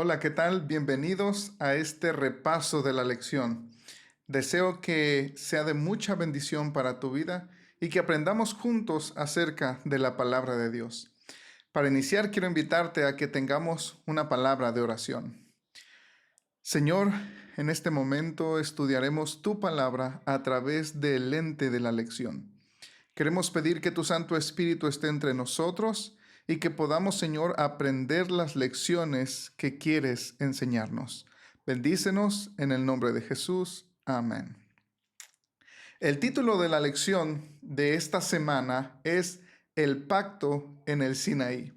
Hola, ¿qué tal? Bienvenidos a este repaso de la lección. Deseo que sea de mucha bendición para tu vida y que aprendamos juntos acerca de la palabra de Dios. Para iniciar, quiero invitarte a que tengamos una palabra de oración. Señor, en este momento estudiaremos tu palabra a través del lente de la lección. Queremos pedir que tu Santo Espíritu esté entre nosotros y que podamos, Señor, aprender las lecciones que quieres enseñarnos. Bendícenos en el nombre de Jesús. Amén. El título de la lección de esta semana es El pacto en el Sinaí.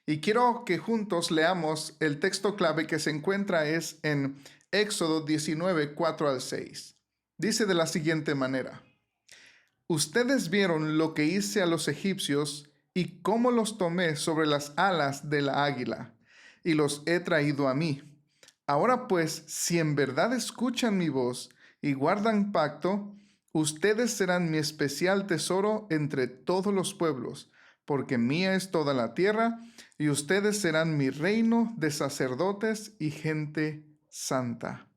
Y quiero que juntos leamos el texto clave que se encuentra en Éxodo 19, 4 al 6. Dice de la siguiente manera: Ustedes vieron lo que hice a los egipcios y cómo los tomé sobre las alas de la águila, y los he traído a mí. Ahora pues, si en verdad escuchan mi voz y guardan pacto, ustedes serán mi especial tesoro entre todos los pueblos, porque mía es toda la tierra, y ustedes serán mi reino de sacerdotes y gente santa.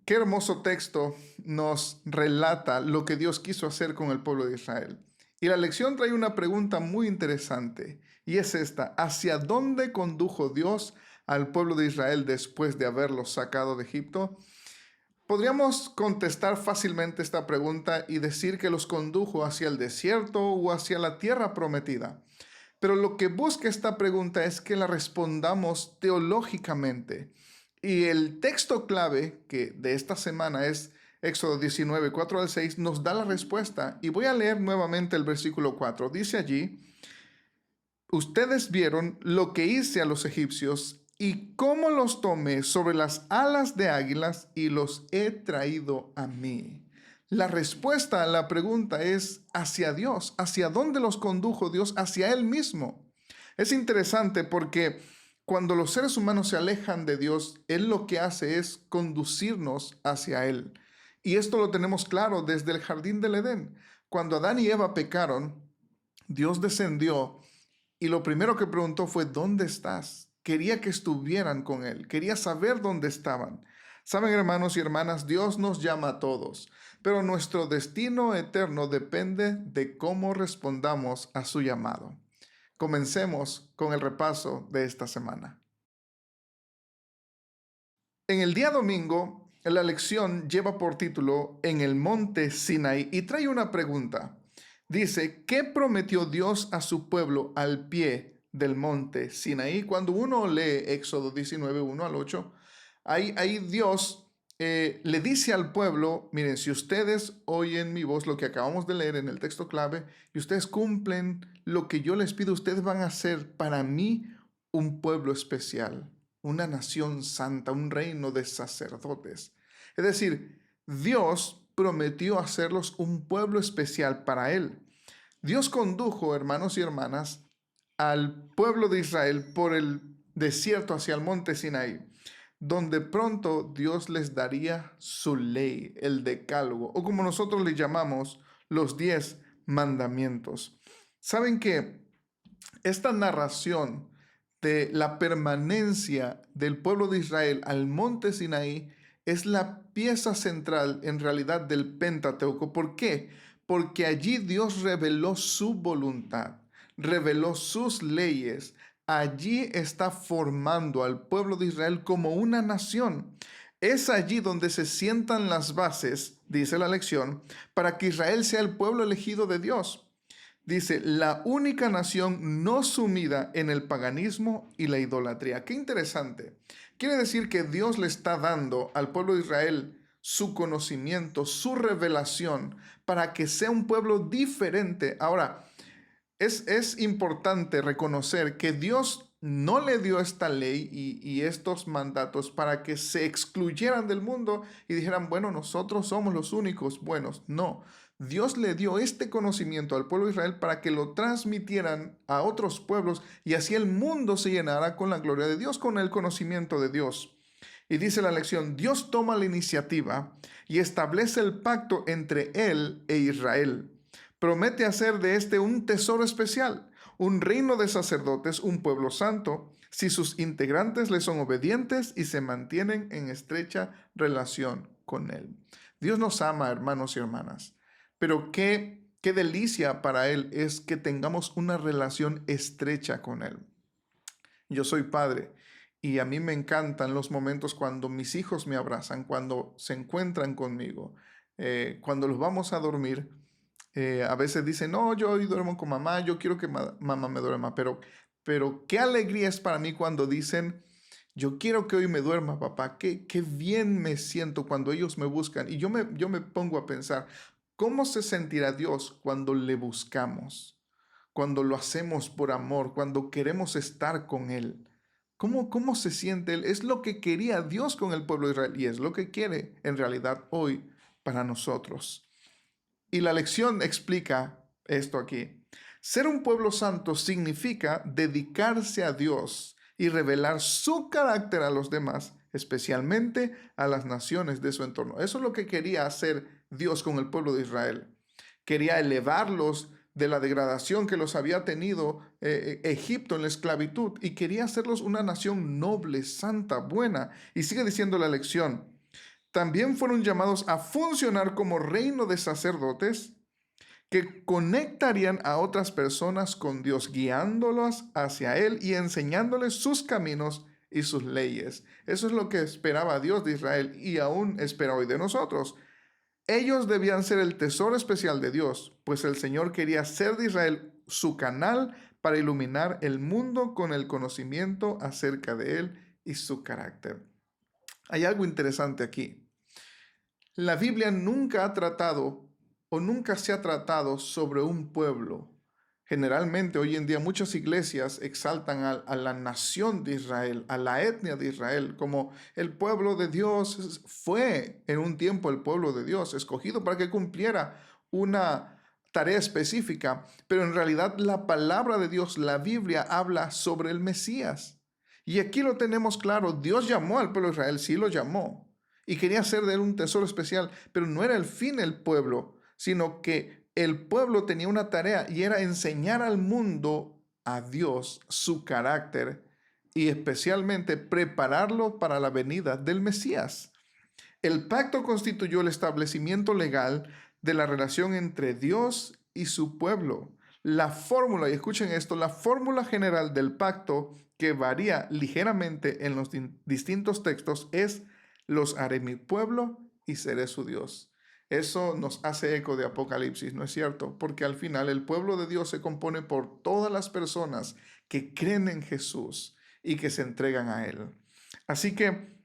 Qué hermoso texto nos relata lo que Dios quiso hacer con el pueblo de Israel. Y la lección trae una pregunta muy interesante, y es esta: ¿hacia dónde condujo Dios al pueblo de Israel después de haberlos sacado de Egipto? Podríamos contestar fácilmente esta pregunta y decir que los condujo hacia el desierto o hacia la tierra prometida. Pero lo que busca esta pregunta es que la respondamos teológicamente. Y el texto clave que de esta semana es Éxodo 19, 4 al 6, nos da la respuesta. Y voy a leer nuevamente el versículo 4. Dice allí: Ustedes vieron lo que hice a los egipcios y cómo los tomé sobre las alas de águilas y los he traído a mí. La respuesta a la pregunta es hacia Dios. ¿Hacia dónde los condujo Dios? Hacia Él mismo. Es interesante porque cuando los seres humanos se alejan de Dios, Él lo que hace es conducirnos hacia Él. Y esto lo tenemos claro desde el jardín del Edén. Cuando Adán y Eva pecaron, Dios descendió y lo primero que preguntó fue: ¿dónde estás? Quería que estuvieran con Él, quería saber dónde estaban. Saben, hermanos y hermanas, Dios nos llama a todos, pero nuestro destino eterno depende de cómo respondamos a su llamado. Comencemos con el repaso de esta semana. En el día domingo, la lección lleva por título En el monte Sinaí y trae una pregunta. Dice: ¿qué prometió Dios a su pueblo al pie del monte Sinaí? Cuando uno lee Éxodo 19, 1 al 8, ahí Dios le dice al pueblo: miren, si ustedes oyen mi voz, lo que acabamos de leer en el texto clave, y ustedes cumplen lo que yo les pido, ustedes van a ser para mí un pueblo especial, una nación santa, un reino de sacerdotes. Es decir, Dios prometió hacerlos un pueblo especial para Él. Dios condujo, hermanos y hermanas, al pueblo de Israel por el desierto hacia el monte Sinaí, donde pronto Dios les daría su ley, el decálogo, o como nosotros le llamamos, los 10 mandamientos. ¿Saben qué? Esta narración de la permanencia del pueblo de Israel al monte Sinaí es la pieza central en realidad del Pentateuco. ¿Por qué? Porque allí Dios reveló su voluntad, reveló sus leyes. Allí está formando al pueblo de Israel como una nación. Es allí donde se sientan las bases, dice la lección, para que Israel sea el pueblo elegido de Dios. Dice, la única nación no sumida en el paganismo y la idolatría. Qué interesante. Quiere decir que Dios le está dando al pueblo de Israel su conocimiento, su revelación, para que sea un pueblo diferente. Ahora, es importante reconocer que Dios no le dio esta ley y estos mandatos para que se excluyeran del mundo y dijeran: bueno, nosotros somos los únicos buenos. No, Dios le dio este conocimiento al pueblo de Israel para que lo transmitieran a otros pueblos y así el mundo se llenara con la gloria de Dios, con el conocimiento de Dios. Y dice la lección: Dios toma la iniciativa y establece el pacto entre Él e Israel. Promete hacer de este un tesoro especial, un reino de sacerdotes, un pueblo santo, si sus integrantes le son obedientes y se mantienen en estrecha relación con Él. Dios nos ama, hermanos y hermanas, pero qué delicia para Él es que tengamos una relación estrecha con Él. Yo soy padre y a mí me encantan los momentos cuando mis hijos me abrazan, cuando se encuentran conmigo, cuando los vamos a dormir. A veces dicen, no, yo hoy duermo con mamá, yo quiero que mamá me duerma, pero qué alegría es para mí cuando dicen, yo quiero que hoy me duerma, papá, qué bien me siento cuando ellos me buscan. Y yo me pongo a pensar, ¿cómo se sentirá Dios cuando le buscamos? Cuando lo hacemos por amor, cuando queremos estar con Él. ¿Cómo se siente Él? Es lo que quería Dios con el pueblo de Israel y es lo que quiere en realidad hoy para nosotros. Y la lección explica esto aquí. Ser un pueblo santo significa dedicarse a Dios y revelar su carácter a los demás, especialmente a las naciones de su entorno. Eso es lo que quería hacer Dios con el pueblo de Israel. Quería elevarlos de la degradación que los había tenido Egipto en la esclavitud y quería hacerlos una nación noble, santa, buena. Y sigue diciendo la lección. También fueron llamados a funcionar como reino de sacerdotes que conectarían a otras personas con Dios, guiándolos hacia Él y enseñándoles sus caminos y sus leyes. Eso es lo que esperaba Dios de Israel y aún espera hoy de nosotros. Ellos debían ser el tesoro especial de Dios, pues el Señor quería hacer de Israel su canal para iluminar el mundo con el conocimiento acerca de Él y su carácter. Hay algo interesante aquí. La Biblia nunca ha tratado o nunca se ha tratado sobre un pueblo. Generalmente hoy en día muchas iglesias exaltan a la nación de Israel, a la etnia de Israel, como el pueblo de Dios fue en un tiempo el pueblo de Dios, escogido para que cumpliera una tarea específica. Pero en realidad la palabra de Dios, la Biblia, habla sobre el Mesías. Y aquí lo tenemos claro, Dios llamó al pueblo de Israel, sí lo llamó y quería hacer de él un tesoro especial, pero no era el fin el pueblo, sino que el pueblo tenía una tarea y era enseñar al mundo a Dios, su carácter y especialmente prepararlo para la venida del Mesías. El pacto constituyó el establecimiento legal de la relación entre Dios y su pueblo. La fórmula, y escuchen esto, la fórmula general del pacto, que varía ligeramente en los distintos textos, es: los haré mi pueblo y seré su Dios. Eso nos hace eco de Apocalipsis, ¿no es cierto? Porque al final el pueblo de Dios se compone por todas las personas que creen en Jesús y que se entregan a Él. Así que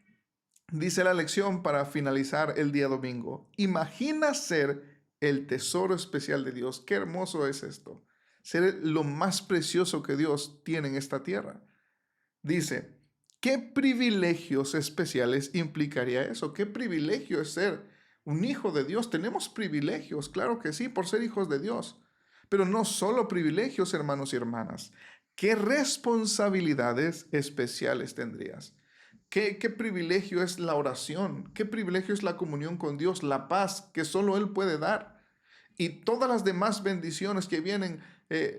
dice la lección para finalizar el día domingo: imagina ser el tesoro especial de Dios. Qué hermoso es esto. Ser lo más precioso que Dios tiene en esta tierra. Dice, ¿qué privilegios especiales implicaría eso? ¿Qué privilegio es ser un hijo de Dios? Tenemos privilegios, claro que sí, por ser hijos de Dios. Pero no solo privilegios, hermanos y hermanas. ¿Qué responsabilidades especiales tendrías? ¿Qué privilegio es la oración? ¿Qué privilegio es la comunión con Dios? La paz que solo Él puede dar. Y todas las demás bendiciones que vienen,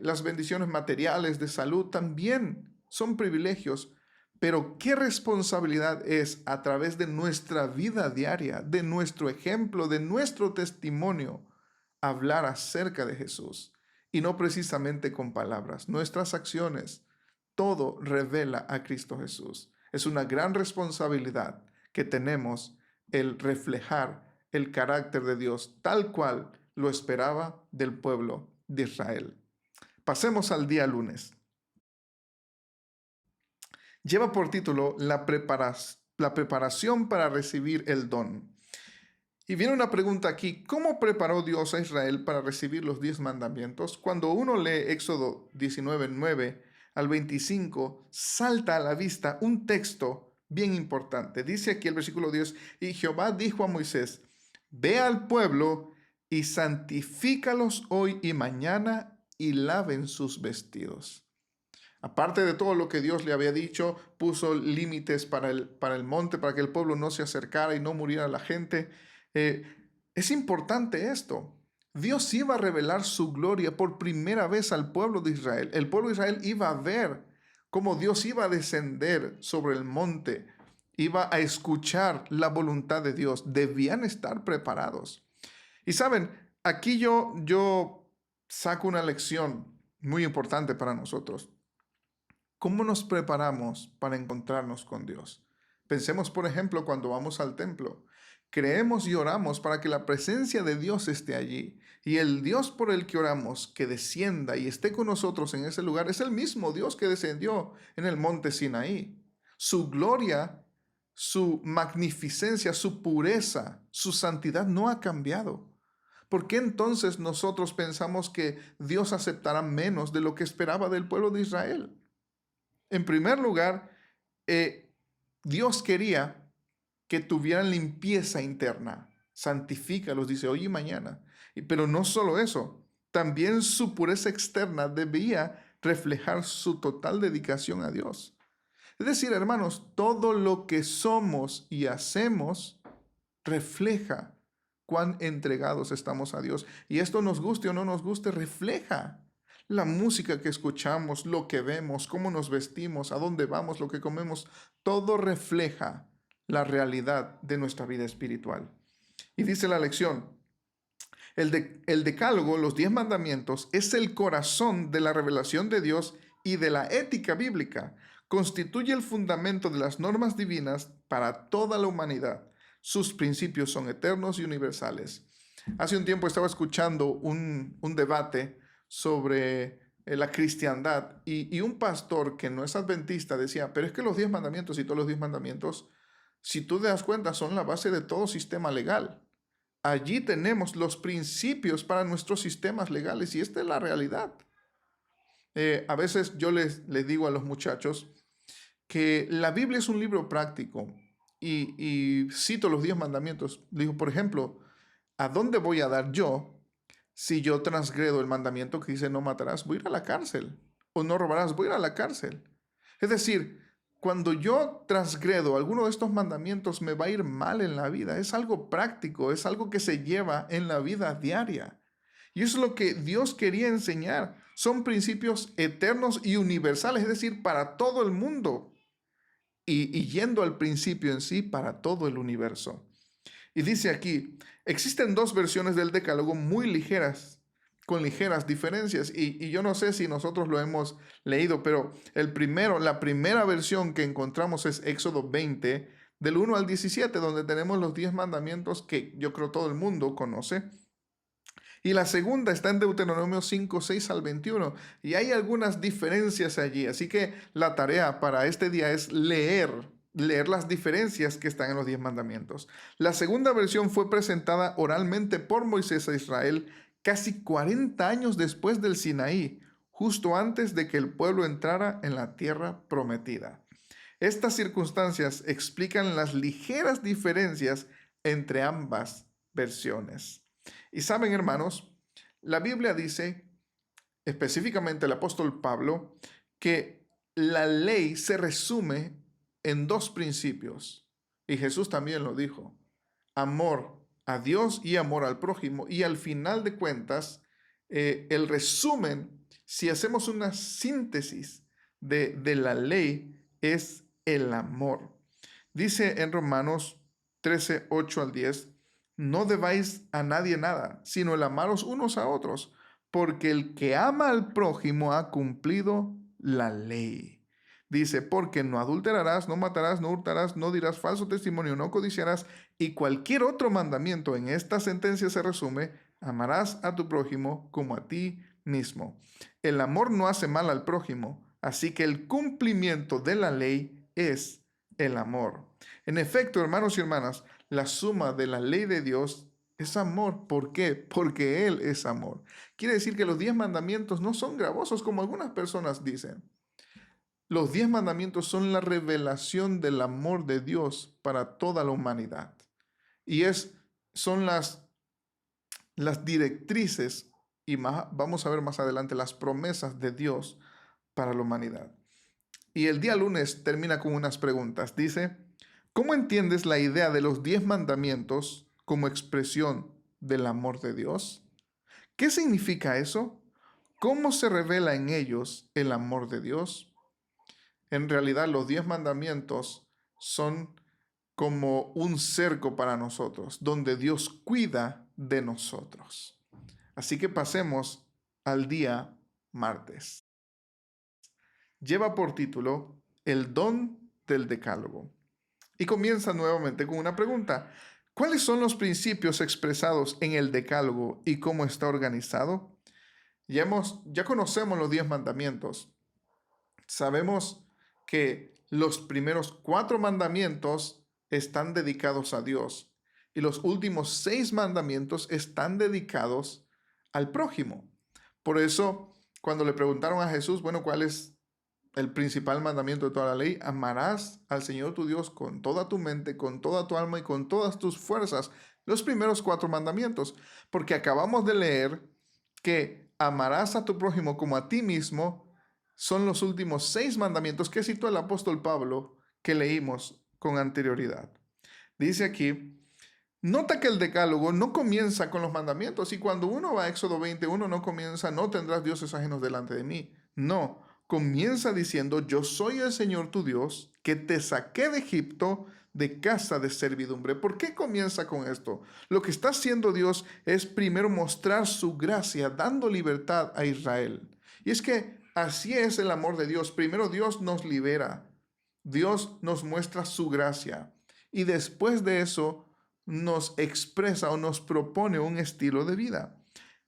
las bendiciones materiales de salud, también son privilegios. Pero qué responsabilidad es, a través de nuestra vida diaria, de nuestro ejemplo, de nuestro testimonio, hablar acerca de Jesús. Y no precisamente con palabras. Nuestras acciones, todo revela a Cristo Jesús. Es una gran responsabilidad que tenemos el reflejar el carácter de Dios tal cual lo esperaba del pueblo de Israel. Pasemos al día lunes. Lleva por título la preparación para recibir el don. Y viene una pregunta aquí: ¿cómo preparó Dios a Israel para recibir los 10 mandamientos? Cuando uno lee Éxodo 19:9 al 25, salta a la vista un texto bien importante. Dice aquí el versículo 10, y Jehová dijo a Moisés: ve al pueblo y santifícalos hoy y mañana y laven sus vestidos. Aparte de todo lo que Dios le había dicho, puso límites para el monte, para que el pueblo no se acercara y no muriera la gente. Eh, es importante esto. Dios iba a revelar su gloria por primera vez al pueblo de Israel. El pueblo de Israel iba a ver cómo Dios iba a descender sobre el monte, iba a escuchar la voluntad de Dios. Debían estar preparados. Y saben, aquí yo saco una lección muy importante para nosotros. ¿Cómo nos preparamos para encontrarnos con Dios? Pensemos, por ejemplo, cuando vamos al templo. Creemos y oramos para que la presencia de Dios esté allí. Y el Dios por el que oramos, que descienda y esté con nosotros en ese lugar, es el mismo Dios que descendió en el monte Sinaí. Su gloria, su magnificencia, su pureza, su santidad no ha cambiado. ¿Por qué entonces nosotros pensamos que Dios aceptará menos de lo que esperaba del pueblo de Israel? En primer lugar, Dios quería que tuvieran limpieza interna. Santifícalos, dice, hoy y mañana. Pero no solo eso, también su pureza externa debía reflejar su total dedicación a Dios. Es decir, hermanos, todo lo que somos y hacemos refleja cuán entregados estamos a Dios. Y esto nos guste o no nos guste, refleja la música que escuchamos, lo que vemos, cómo nos vestimos, a dónde vamos, lo que comemos, todo refleja la realidad de nuestra vida espiritual. Y dice la lección, el decálogo, los 10 mandamientos, es el corazón de la revelación de Dios y de la ética bíblica. Constituye el fundamento de las normas divinas para toda la humanidad. Sus principios son eternos y universales. Hace un tiempo estaba escuchando un debate sobre la cristiandad y un pastor que no es adventista decía, pero es que los 10 mandamientos y todos los 10 mandamientos, si tú te das cuenta, son la base de todo sistema legal. Allí tenemos los principios para nuestros sistemas legales y esta es la realidad. A veces yo les digo a los muchachos que la Biblia es un libro práctico y cito los 10 mandamientos. Digo, por ejemplo, ¿a dónde voy a dar yo si yo transgredo el mandamiento que dice no matarás? Voy a ir a la cárcel. O no robarás, voy a ir a la cárcel. Es decir, cuando yo transgredo alguno de estos mandamientos me va a ir mal en la vida. Es algo práctico, es algo que se lleva en la vida diaria. Y eso es lo que Dios quería enseñar. Son principios eternos y universales, es decir, para todo el mundo. Y yendo al principio en sí, para todo el universo. Y dice aquí, existen 2 versiones del Decálogo muy ligeras, con ligeras diferencias. Y yo no sé si nosotros lo hemos leído, pero la primera versión que encontramos es Éxodo 20, del 1 al 17, donde tenemos los 10 mandamientos que yo creo todo el mundo conoce. Y la segunda está en Deuteronomio 5, 6 al 21. Y hay algunas diferencias allí. Así que la tarea para este día es leer las diferencias que están en los 10 mandamientos. La segunda versión fue presentada oralmente por Moisés a Israel casi 40 años después del Sinaí, justo antes de que el pueblo entrara en la tierra prometida. Estas circunstancias explican las ligeras diferencias entre ambas versiones. Y saben, hermanos, la Biblia dice, específicamente el apóstol Pablo, que la ley se resume en 2 principios. Y Jesús también lo dijo, amor a Dios y amor al prójimo. Y al final de cuentas, el resumen, si hacemos una síntesis de la ley, es el amor. Dice en Romanos 13, 8 al 10, no debáis a nadie nada, sino el amaros unos a otros, porque el que ama al prójimo ha cumplido la ley. Dice, porque no adulterarás, no matarás, no hurtarás, no dirás falso testimonio, no codiciarás, y cualquier otro mandamiento en esta sentencia se resume, amarás a tu prójimo como a ti mismo. El amor no hace mal al prójimo, así que el cumplimiento de la ley es el amor. En efecto, hermanos y hermanas, la suma de la ley de Dios es amor. ¿Por qué? Porque Él es amor. Quiere decir que los 10 mandamientos no son gravosos como algunas personas dicen. Los 10 mandamientos son la revelación del amor de Dios para toda la humanidad. Y son las directrices y vamos a ver más adelante las promesas de Dios para la humanidad. Y el día lunes termina con unas preguntas. Dice, ¿cómo entiendes la idea de los 10 mandamientos como expresión del amor de Dios? ¿Qué significa eso? ¿Cómo se revela en ellos el amor de Dios? En realidad, los 10 mandamientos son como un cerco para nosotros, donde Dios cuida de nosotros. Así que pasemos al día martes. Lleva por título El don del decálogo. Y comienza nuevamente con una pregunta. ¿Cuáles son los principios expresados en el decálogo y cómo está organizado? Ya conocemos los 10 mandamientos. Sabemos que los primeros 4 mandamientos están dedicados a Dios y los últimos 6 mandamientos están dedicados al prójimo. Por eso, cuando le preguntaron a Jesús, bueno, ¿cuál es el principal mandamiento de toda la ley? Amarás al Señor tu Dios con toda tu mente, con toda tu alma y con todas tus fuerzas. Los primeros 4 mandamientos, porque acabamos de leer que amarás a tu prójimo como a ti mismo, son los últimos 6 mandamientos que citó el apóstol Pablo que leímos con anterioridad. Dice aquí, nota que el decálogo no comienza con los mandamientos, y cuando uno va a Éxodo 21 no comienza, no tendrás dioses ajenos delante de mí. No, comienza diciendo, yo soy el Señor tu Dios, que te saqué de Egipto, de casa de servidumbre. ¿Por qué comienza con esto? Lo que está haciendo Dios es primero mostrar su gracia, dando libertad a Israel. Y es que así es el amor de Dios. Primero Dios nos libera, Dios nos muestra su gracia, y después de eso nos expresa o nos propone un estilo de vida.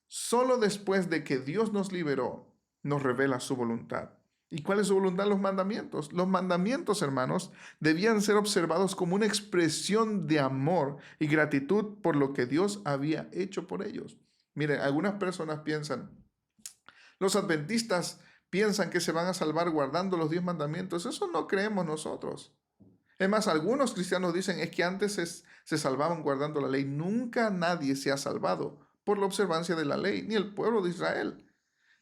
Solo después de que Dios nos liberó, nos revela su voluntad. ¿Y cuál es su voluntad? Los mandamientos. Los mandamientos, hermanos, debían ser observados como una expresión de amor y gratitud por lo que Dios había hecho por ellos. Miren, algunas personas piensan, los adventistas piensan que se van a salvar guardando los 10 mandamientos. Eso no creemos nosotros. Es más, algunos cristianos dicen es que antes se salvaban guardando la ley. Nunca nadie se ha salvado por la observancia de la ley, ni el pueblo de Israel.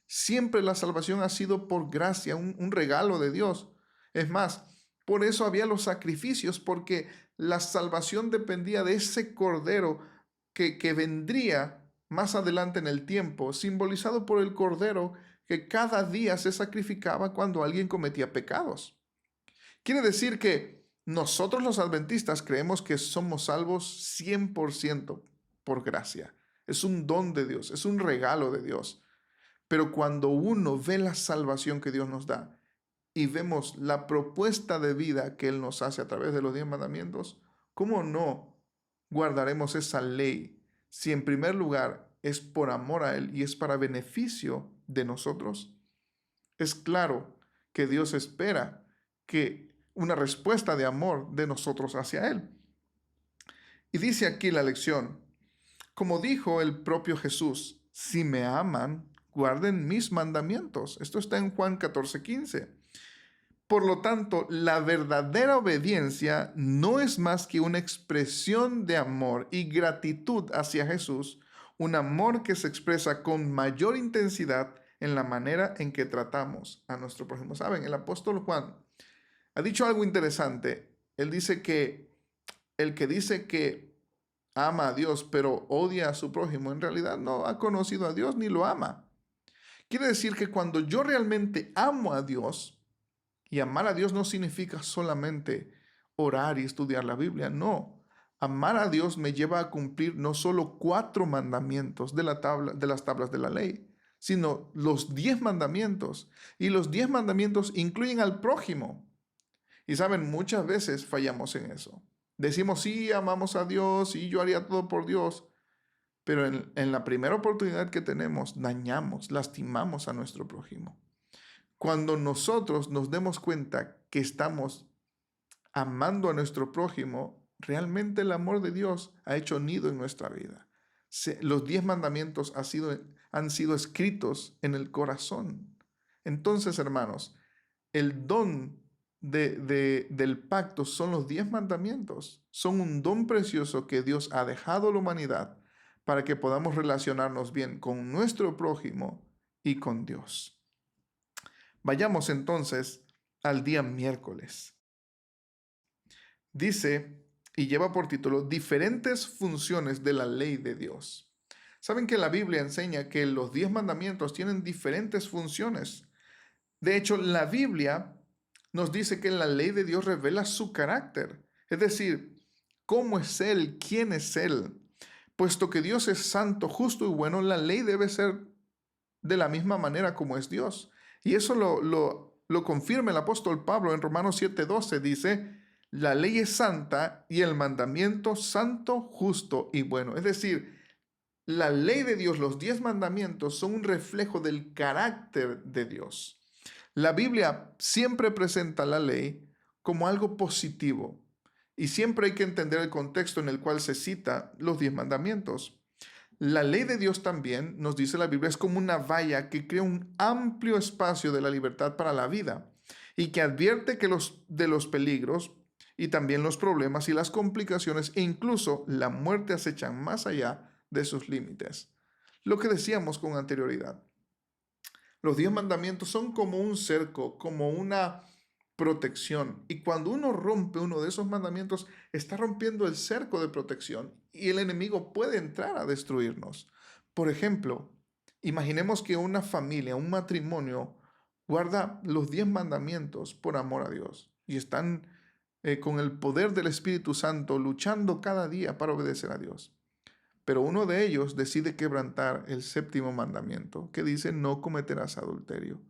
Siempre la salvación ha sido por gracia, un regalo de Dios. Es más, por eso había los sacrificios, porque la salvación dependía de ese cordero que vendría más adelante en el tiempo, simbolizado por el cordero que cada día se sacrificaba cuando alguien cometía pecados. Quiere decir que nosotros los adventistas creemos que somos salvos 100% por gracia. Es un don de Dios, es un regalo de Dios. Pero cuando uno ve la salvación que Dios nos da y vemos la propuesta de vida que Él nos hace a través de los 10 mandamientos, ¿cómo no guardaremos esa ley si en primer lugar es por amor a Él y es para beneficio de nosotros? Es claro que Dios espera que una respuesta de amor de nosotros hacia Él. Y dice aquí la lección, como dijo el propio Jesús, si me aman, guarden mis mandamientos. Esto está en Juan 14:15. Por lo tanto, la verdadera obediencia no es más que una expresión de amor y gratitud hacia Jesús, un amor que se expresa con mayor intensidad en la manera en que tratamos a nuestro prójimo. Saben, el apóstol Juan ha dicho algo interesante. Él dice que el que dice que ama a Dios pero odia a su prójimo, en realidad no ha conocido a Dios ni lo ama. Quiere decir que cuando yo realmente amo a Dios, y amar a Dios no significa solamente orar y estudiar la Biblia, no. Amar a Dios me lleva a cumplir no solo 4 mandamientos de las tablas de la ley, sino los 10 mandamientos. Y los 10 mandamientos incluyen al prójimo. Y saben, muchas veces fallamos en eso. Decimos, sí, amamos a Dios y yo haría todo por Dios. Pero en la primera oportunidad que tenemos, dañamos, lastimamos a nuestro prójimo. Cuando nosotros nos demos cuenta que estamos amando a nuestro prójimo, realmente el amor de Dios ha hecho nido en nuestra vida. Los 10 mandamientos han sido escritos en el corazón. Entonces, hermanos, el don del pacto son los 10 mandamientos. Son un don precioso que Dios ha dejado a la humanidad para que podamos relacionarnos bien con nuestro prójimo y con Dios. Vayamos entonces al día miércoles. Dice y lleva por título diferentes funciones de la ley de Dios. Saben que la Biblia enseña que los 10 mandamientos tienen diferentes funciones. De hecho, la Biblia nos dice que la ley de Dios revela su carácter, es decir, cómo es Él, quién es Él. Puesto que Dios es santo, justo y bueno, la ley debe ser de la misma manera como es Dios. Y eso lo confirma el apóstol Pablo en Romanos 7:12. Dice, la ley es santa y el mandamiento santo, justo y bueno. Es decir, la ley de Dios, los 10 mandamientos, son un reflejo del carácter de Dios. La Biblia siempre presenta la ley como algo positivo y siempre hay que entender el contexto en el cual se cita los 10 mandamientos. La ley de Dios también, nos dice la Biblia, es como una valla que crea un amplio espacio de la libertad para la vida y que advierte de los peligros y también los problemas y las complicaciones e incluso la muerte acechan más allá de sus límites. Lo que decíamos con anterioridad. Los 10 mandamientos son como un cerco, como una protección. Y cuando uno rompe uno de esos mandamientos, está rompiendo el cerco de protección y el enemigo puede entrar a destruirnos. Por ejemplo, imaginemos que una familia, un matrimonio, guarda los 10 mandamientos por amor a Dios y están con el poder del Espíritu Santo luchando cada día para obedecer a Dios. Pero uno de ellos decide quebrantar el séptimo mandamiento, que dice no cometerás adulterio.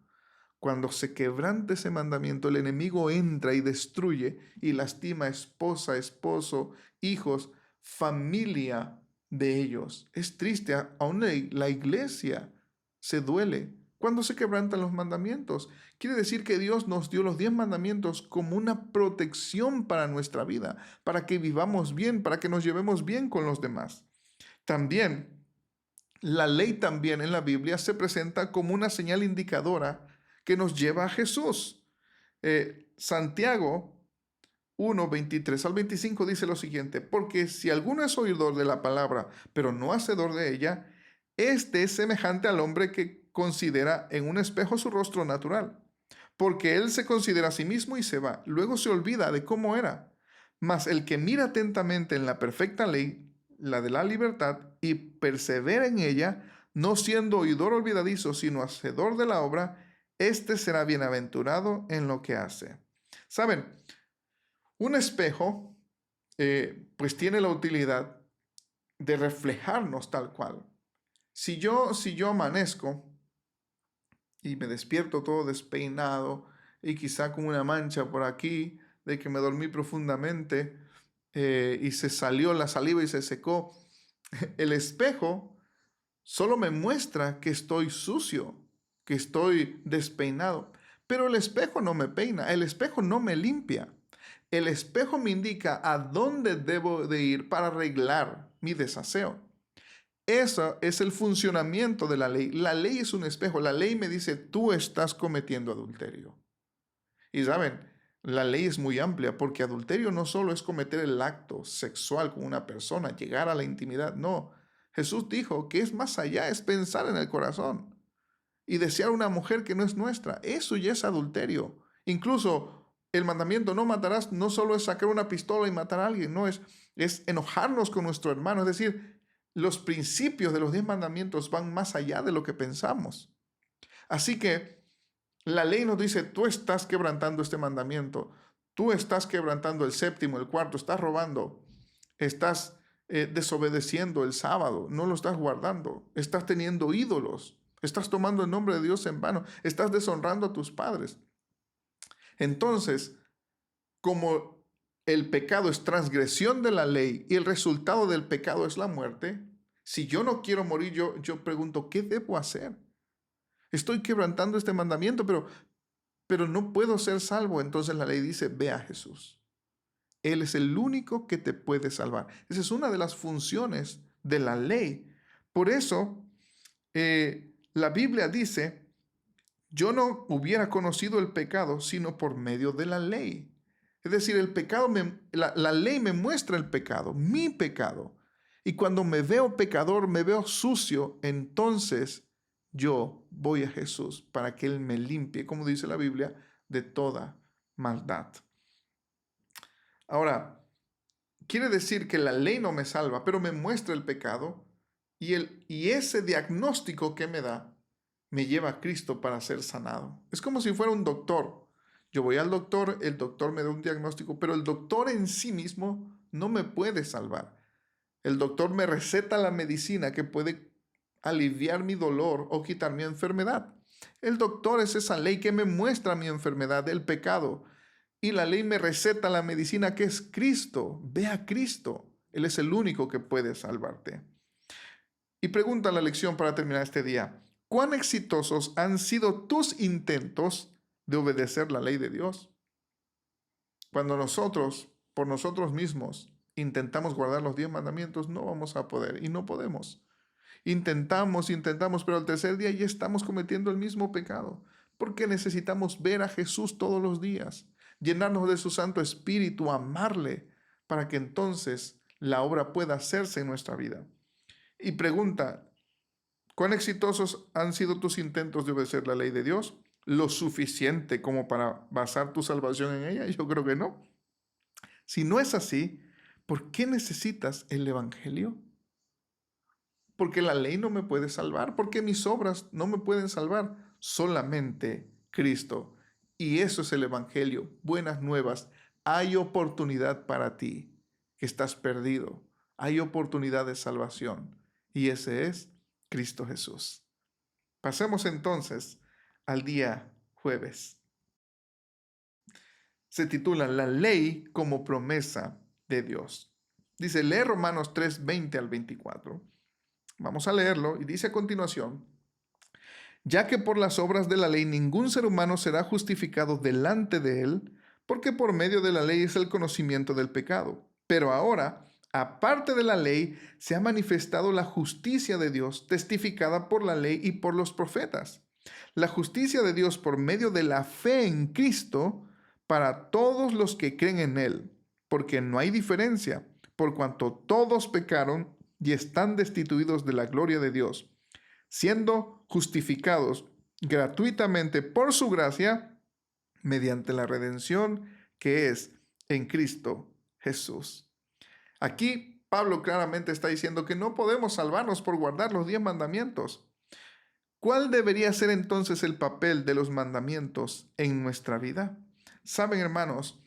Cuando se quebrante ese mandamiento, el enemigo entra y destruye y lastima a esposa, esposo, hijos, familia de ellos. Es triste, aún la iglesia se duele cuando se quebrantan los mandamientos. Quiere decir que Dios nos dio los 10 mandamientos como una protección para nuestra vida, para que vivamos bien, para que nos llevemos bien con los demás. También, la ley también en la Biblia se presenta como una señal indicadora que nos lleva a Jesús. Santiago 1, 23 al 25 dice lo siguiente, porque si alguno es oidor de la palabra, pero no hacedor de ella, este es semejante al hombre que considera en un espejo su rostro natural, porque él se considera a sí mismo y se va, luego se olvida de cómo era. Mas el que mira atentamente en la perfecta ley, la de la libertad, y persevera en ella, no siendo oidor olvidadizo, sino hacedor de la obra, este será bienaventurado en lo que hace. Saben, un espejo pues tiene la utilidad de reflejarnos tal cual. Si yo amanezco y me despierto todo despeinado y quizá con una mancha por aquí de que me dormí profundamente y se salió la saliva y se secó, el espejo solo me muestra que estoy sucio, que estoy despeinado, pero el espejo no me peina, el espejo no me limpia. El espejo me indica a dónde debo de ir para arreglar mi desaseo. Eso es el funcionamiento de la ley. La ley es un espejo. La ley me dice, tú estás cometiendo adulterio. Y saben, la ley es muy amplia porque adulterio no solo es cometer el acto sexual con una persona, llegar a la intimidad. No, Jesús dijo que es más allá, es pensar en el corazón y desear una mujer que no es nuestra. Eso ya es adulterio. Incluso el mandamiento no matarás no solo es sacar una pistola y matar a alguien, no es enojarnos con nuestro hermano. Es decir, los principios de los 10 mandamientos van más allá de lo que pensamos. Así que la ley nos dice, tú estás quebrantando este mandamiento, tú estás quebrantando el séptimo, el cuarto, estás robando, estás desobedeciendo el sábado, no lo estás guardando, estás teniendo ídolos, estás tomando el nombre de Dios en vano, estás deshonrando a tus padres. Entonces, como el pecado es transgresión de la ley y el resultado del pecado es la muerte, si yo no quiero morir, yo pregunto, ¿qué debo hacer? Estoy quebrantando este mandamiento, pero no puedo ser salvo. Entonces la ley dice, ve a Jesús. Él es el único que te puede salvar. Esa es una de las funciones de la ley. Por eso, la Biblia dice, yo no hubiera conocido el pecado sino por medio de la ley. Es decir, el pecado la ley me muestra el pecado, mi pecado. Y cuando me veo pecador, me veo sucio, entonces yo voy a Jesús para que Él me limpie, como dice la Biblia, de toda maldad. Ahora, quiere decir que la ley no me salva, pero me muestra el pecado y ese diagnóstico que me da me lleva a Cristo para ser sanado. Es como si fuera un doctor. Yo voy al doctor, el doctor me da un diagnóstico, pero el doctor en sí mismo no me puede salvar. El doctor me receta la medicina que puede aliviar mi dolor o quitar mi enfermedad. El doctor es esa ley que me muestra mi enfermedad, el pecado. Y la ley me receta la medicina que es Cristo. Ve a Cristo. Él es el único que puede salvarte. Y pregunta la lección para terminar este día. ¿Cuán exitosos han sido tus intentos de obedecer la ley de Dios? Cuando nosotros, por nosotros mismos, intentamos guardar los 10 mandamientos, no vamos a poder y no podemos. Intentamos, pero al tercer día ya estamos cometiendo el mismo pecado, porque necesitamos ver a Jesús todos los días, llenarnos de su Santo Espíritu, amarle, para que entonces la obra pueda hacerse en nuestra vida. Y pregunta, ¿cuán exitosos han sido tus intentos de obedecer la ley de Dios? ¿Lo suficiente como para basar tu salvación en ella? Yo creo que no. Si no es así, ¿por qué necesitas el Evangelio? Porque la ley no me puede salvar, porque mis obras no me pueden salvar, solamente Cristo. Y eso es el Evangelio, buenas nuevas. Hay oportunidad para ti, que estás perdido. Hay oportunidad de salvación. Y ese es Cristo Jesús. Pasemos entonces al día jueves. Se titula La ley como promesa de Dios. Dice, lee Romanos 3, 20 al 24. Vamos a leerlo y dice a continuación, ya que por las obras de la ley ningún ser humano será justificado delante de él, porque por medio de la ley es el conocimiento del pecado. Pero ahora, aparte de la ley, se ha manifestado la justicia de Dios, testificada por la ley y por los profetas. La justicia de Dios por medio de la fe en Cristo para todos los que creen en Él, porque no hay diferencia, por cuanto todos pecaron y están destituidos de la gloria de Dios, siendo justificados gratuitamente por su gracia mediante la redención que es en Cristo Jesús. Aquí Pablo claramente está diciendo que no podemos salvarnos por guardar los 10 mandamientos. ¿Cuál debería ser entonces el papel de los mandamientos en nuestra vida? Saben, hermanos,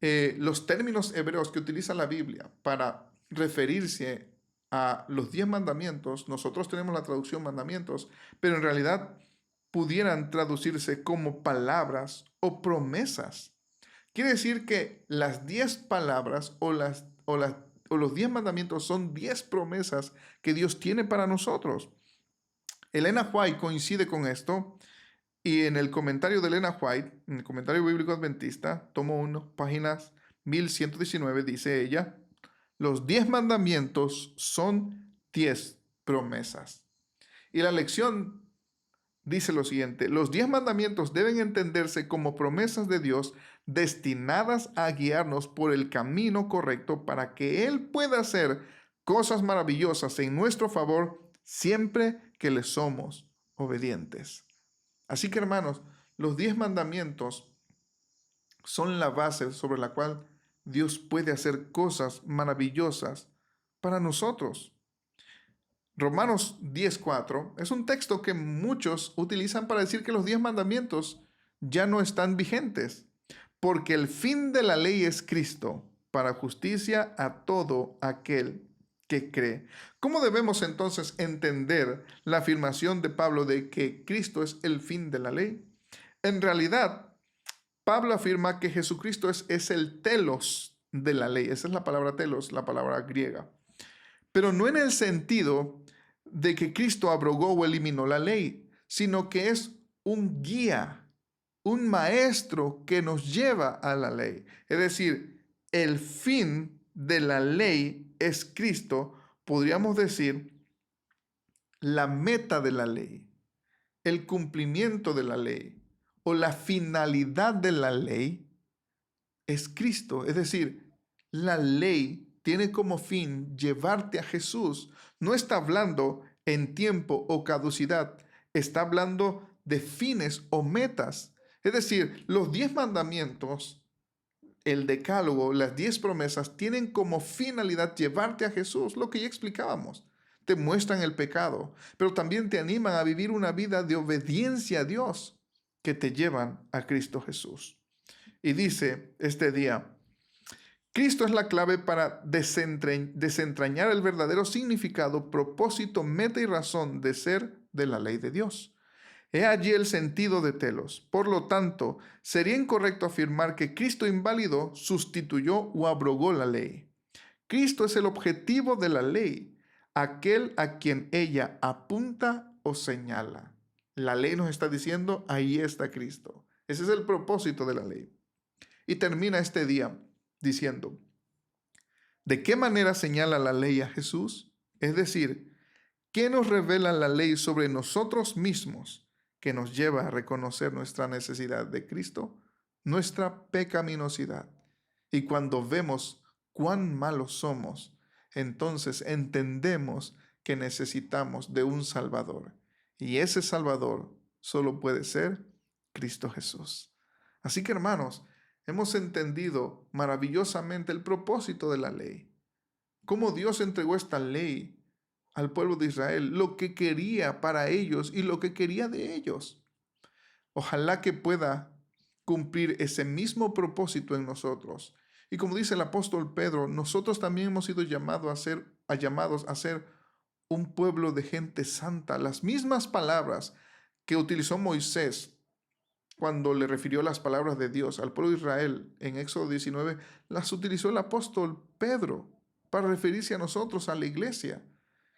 los términos hebreos que utiliza la Biblia para referirse a los 10 mandamientos, nosotros tenemos la traducción mandamientos, pero en realidad pudieran traducirse como palabras o promesas. Quiere decir que las 10 palabras o los 10 mandamientos son 10 promesas que Dios tiene para nosotros. Elena White coincide con esto y en el comentario de Elena White, en el comentario bíblico adventista, tomo 1, páginas 1119, dice ella, los 10 mandamientos son 10 promesas. Y la lección dice lo siguiente, los 10 mandamientos deben entenderse como promesas de Dios destinadas a guiarnos por el camino correcto para que Él pueda hacer cosas maravillosas en nuestro favor siempre que le somos obedientes. Así que, hermanos, los 10 mandamientos son la base sobre la cual Dios puede hacer cosas maravillosas para nosotros. Romanos 10:4 es un texto que muchos utilizan para decir que los 10 mandamientos ya no están vigentes, porque el fin de la ley es Cristo, para justicia a todo aquel que cree. ¿Cómo debemos entonces entender la afirmación de Pablo de que Cristo es el fin de la ley? En realidad, Pablo afirma que Jesucristo es el telos de la ley. Esa es la palabra telos, la palabra griega. Pero no en el sentido de que Cristo abrogó o eliminó la ley, sino que es un guía, un maestro que nos lleva a la ley. Es decir, el fin de la ley es Cristo, podríamos decir, la meta de la ley, el cumplimiento de la ley o la finalidad de la ley es Cristo. Es decir, la ley tiene como fin llevarte a Jesús. No está hablando en tiempo o caducidad, está hablando de fines o metas. Es decir, los 10 mandamientos, el decálogo, las 10 promesas tienen como finalidad llevarte a Jesús, lo que ya explicábamos. Te muestran el pecado, pero también te animan a vivir una vida de obediencia a Dios que te llevan a Cristo Jesús. Y dice este día, Cristo es la clave para desentrañar el verdadero significado, propósito, meta y razón de ser de la ley de Dios. He allí el sentido de telos. Por lo tanto, sería incorrecto afirmar que Cristo invalidó, sustituyó o abrogó la ley. Cristo es el objetivo de la ley, aquel a quien ella apunta o señala. La ley nos está diciendo, ahí está Cristo. Ese es el propósito de la ley. Y termina este día diciendo, ¿de qué manera señala la ley a Jesús? Es decir, ¿qué nos revela la ley sobre nosotros mismos que nos lleva a reconocer nuestra necesidad de Cristo? Nuestra pecaminosidad. Y cuando vemos cuán malos somos, entonces entendemos que necesitamos de un Salvador. Y ese Salvador solo puede ser Cristo Jesús. Así que hermanos, hemos entendido maravillosamente el propósito de la ley. Cómo Dios entregó esta ley al pueblo de Israel, lo que quería para ellos y lo que quería de ellos. Ojalá que pueda cumplir ese mismo propósito en nosotros. Y como dice el apóstol Pedro, nosotros también hemos sido llamados a ser un pueblo de gente santa. Las mismas palabras que utilizó Moisés cuando le refirió las palabras de Dios al pueblo de Israel en Éxodo 19, las utilizó el apóstol Pedro para referirse a nosotros, a la iglesia.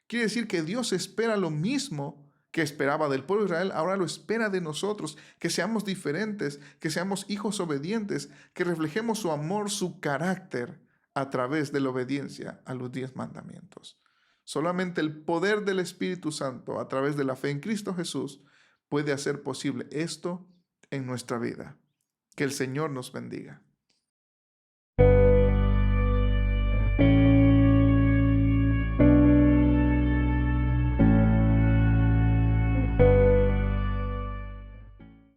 Quiere decir que Dios espera lo mismo que esperaba del pueblo de Israel, ahora lo espera de nosotros, que seamos diferentes, que seamos hijos obedientes, que reflejemos su amor, su carácter a través de la obediencia a los 10 mandamientos. Solamente el poder del Espíritu Santo a través de la fe en Cristo Jesús puede hacer posible esto en nuestra vida. Que el Señor nos bendiga.